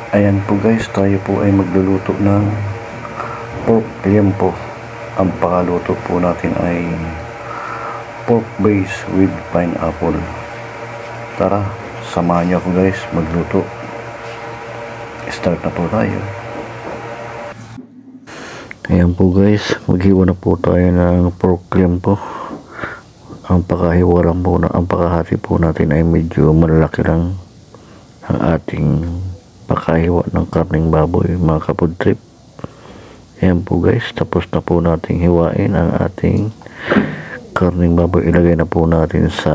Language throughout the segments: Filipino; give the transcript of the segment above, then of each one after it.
Ayan po guys, tayo po ay magluluto ng pork liempo. Ang pakaluto po natin ay pork base with pineapple. Tara, samahan niyo ako guys magluto. Start na po tayo. Ayan po guys, maghiwa na po tayo ng pork liempo. Ang pakahati po natin ay medyo malalaki lang ang ating pakahiwa ng karning baboy, mga kapod trip. Ayan po guys, tapos na po nating hiwain ang ating karning baboy. Ilagay na po natin sa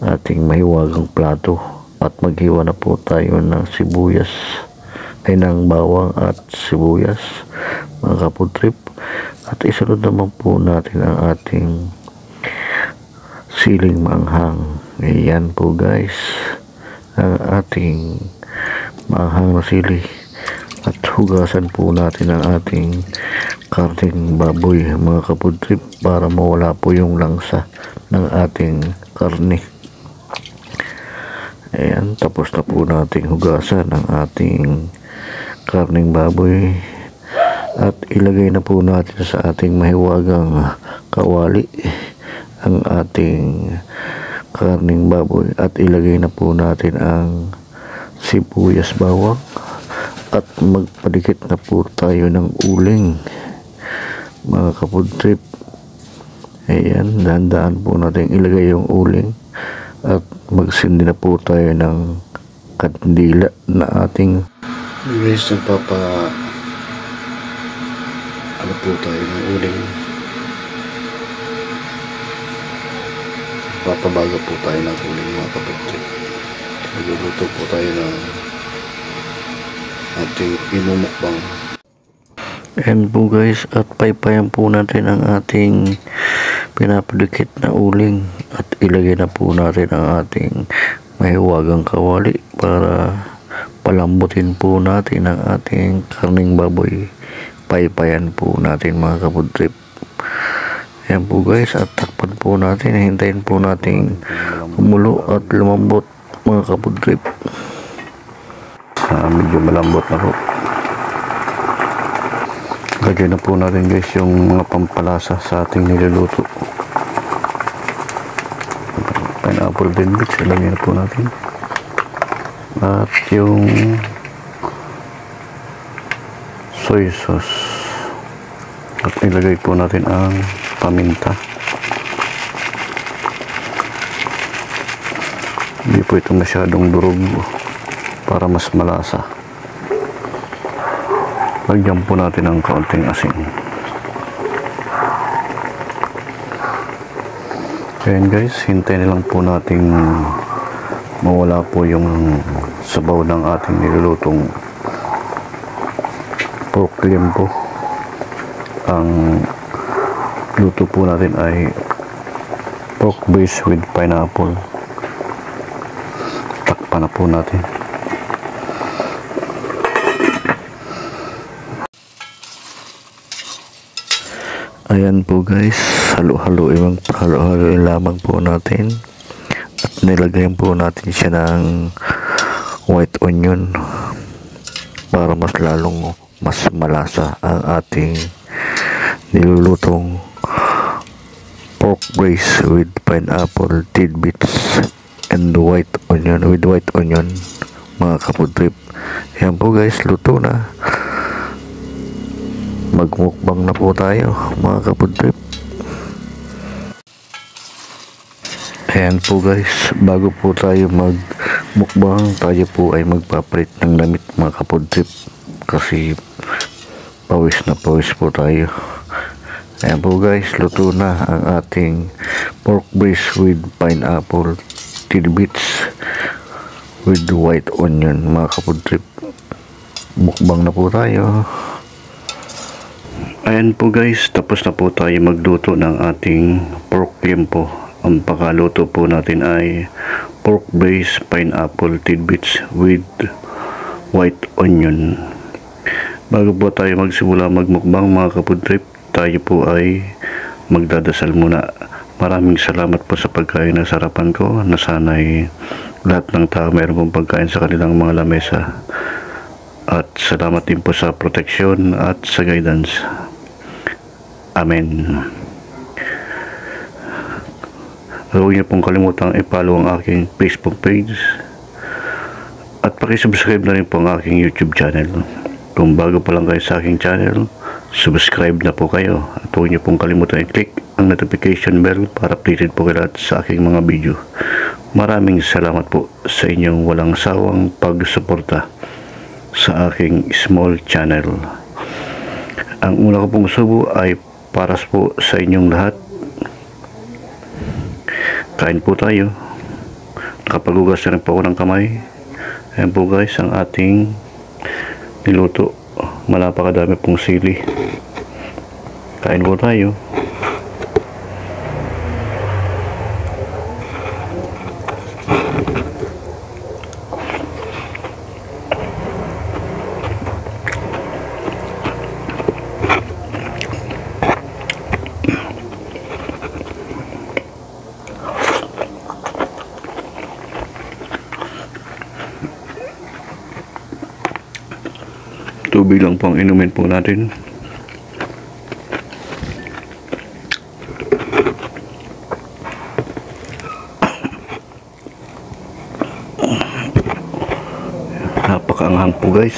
ating mahiwagang plato at maghiwa na po tayo ng sibuyas ay ng bawang at sibuyas, mga kapod trip. At isunod naman po natin ang ating siling maanghang. Ayan po guys, ang ating maanghang na sili, at hugasan po natin ang ating karning baboy, mga kapod trip, para mawala po yung langsa ng ating karne. Ayan, tapos na po nating hugasan ang ating karning baboy at ilagay na po natin sa ating mahiwagang kawali ang ating karning baboy at ilagay na po natin ang sibuyas, bawang, at magpadikit na po tayo ng uling, mga kapod trip. Ayan, dahan-dahan po natin ilagay yung uling at magsindi na po tayo ng kandila na ating guys. Ano po tayo ng uling, papabaga po tayo ng uling, mga kapod trip. Magluluto po tayo ng ating imumukbang. And po guys, at paypayan po natin ang ating pinapadikit na uling at ilagay na po natin ang ating mahiwagang kawali para palambutin po natin ang ating karning baboy. Paypayan po natin, mga kapod trip. Ayan po guys, at takpan po natin, hintayin po natin kumulo at lumambot, mga kapod trip. Medyo malambot na po. Lagyan na po natin guys yung mga pampalasa sa ating niluluto. Pineapple din bits, lagyan na po natin. At yung soy sauce. At ilagay po natin ang paminta. Hindi po ito masyadong durog para mas malasa. Lagyan po natin ng kaunting asin. Ayan guys, hintayin lang po natin mawala po yung sabaw ng ating nilulutong pork liempo. Ang luto po natin ay pork base with pineapple. Takpan na po natin. Ayan po guys, halo-haloin lamang po natin at nilagyan po natin siya ng white onion para mas lalong mas malasa ang ating nilulutong pork brace with pineapple tidbits and white onion, mga kapod trip. Ayan po guys, luto na. Magmukbang na po tayo, mga kapod trip. Ayan po guys, bago po tayo magmukbang, tayo po ay magpapalit ng damit, mga kapod trip, kasi pawis na pawis po tayo. Ayan po guys, luto na ang ating pork brace with pineapple tidbits with white onion, mga kapod trip. Mukbang na po tayo. Ayan po guys, tapos na po tayo magluto ng ating pork liempo. Ang pakaluto po natin ay pork brace pineapple tidbits with white onion. Bago po tayo magsimula magmukbang, mga kapod trip, tayo po ay magdadasal muna. Maraming salamat po sa pagkain na sarapan ko, na sana'y lahat ng tao mayroon pong pagkain sa kanilang mga lamesa. at salamat din po sa proteksyon at sa guidance. Amen. Huwag niyo pong kalimutang i-follow ang aking Facebook page at pakisubscribe na rin po ang aking YouTube channel. Kung bago pa lang kayo sa aking channel, subscribe na po kayo at huwag niyo pong kalimutan i-click ang notification bell para updated po kayo sa aking mga video. Maraming salamat po sa inyong walang sawang pagsuporta sa aking small channel. Ang una ko pong subo ay para po sa inyong lahat. Kain po tayo. Nakapagugas na rin po ako ng kamay. Ayan po guys ang ating niluto. Malapakadami pong sili. Kain po tayo. Tubig lang po ang inumin po natin. Napakaanghang po guys.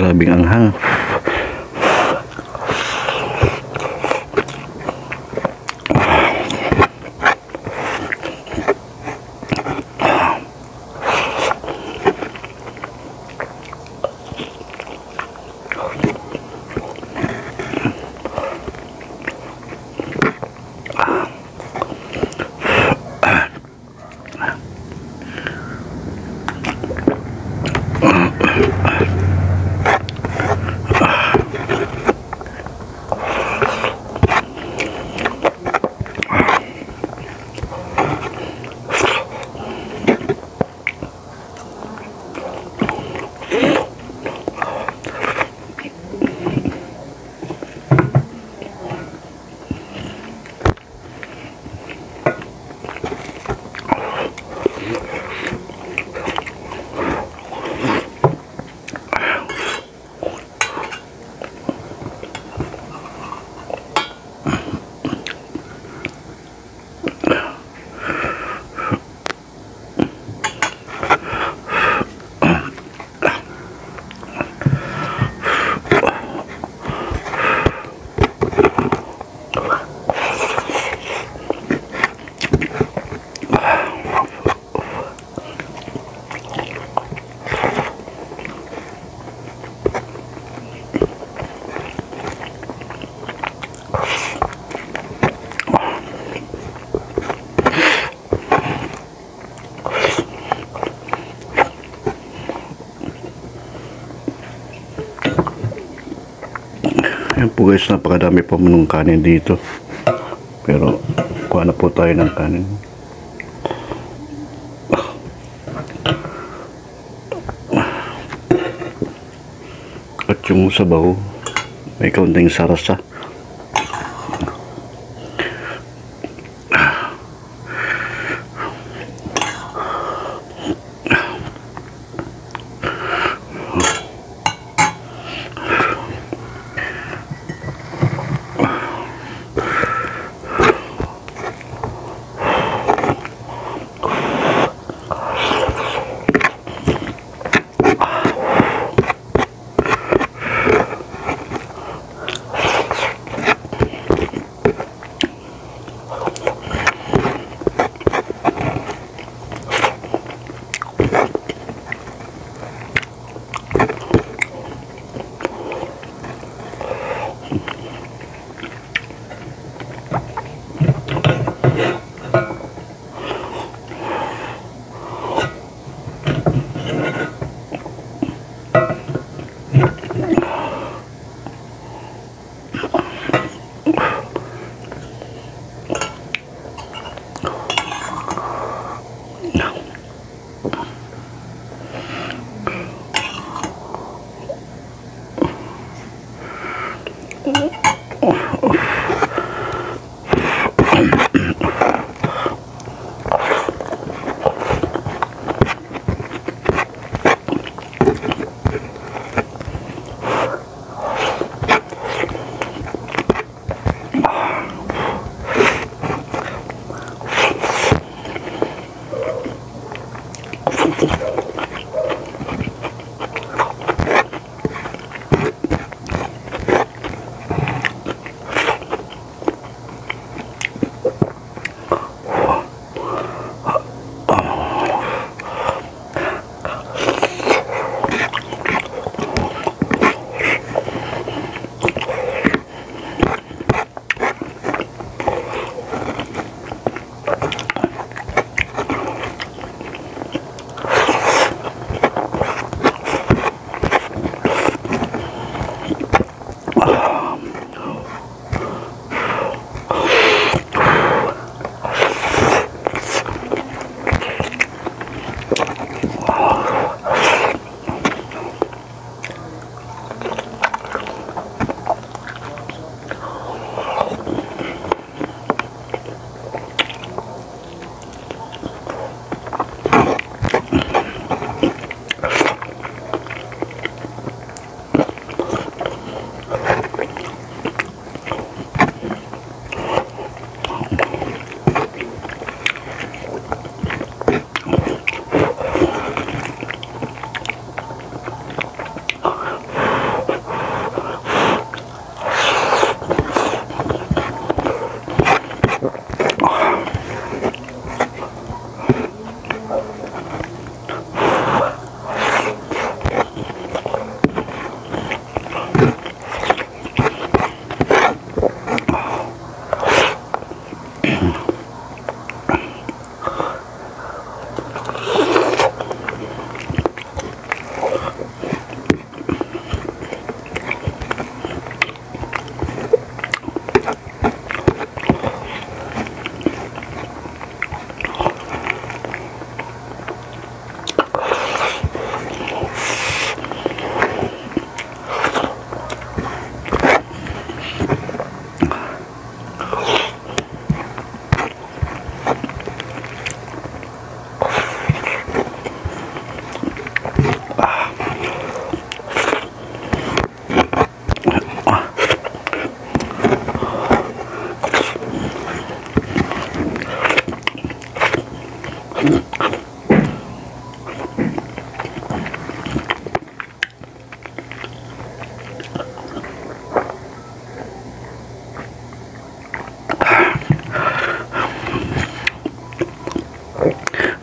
Grabing anghang. Ayan po guys, napakadami pa manong kanin dito. Pero kuha na po tayo ng kanin. At yung sabaw, may kaunting sarasa.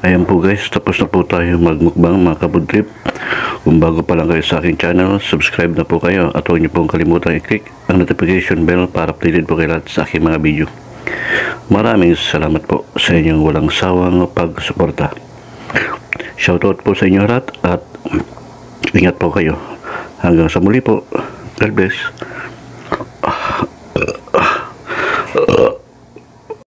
Ayan po guys, tapos na po tayo magmukbang mga kabudtrip. Kung bago pa lang kayo sa aking channel, subscribe na po kayo at huwag niyo pong kalimutan i-click ang notification bell para updated po kayo lahat sa aking mga video. Maraming salamat po sa inyong walang sawang pagsuporta. Shoutout po sa inyo lahat at ingat po kayo. Hanggang sa muli po. God bless.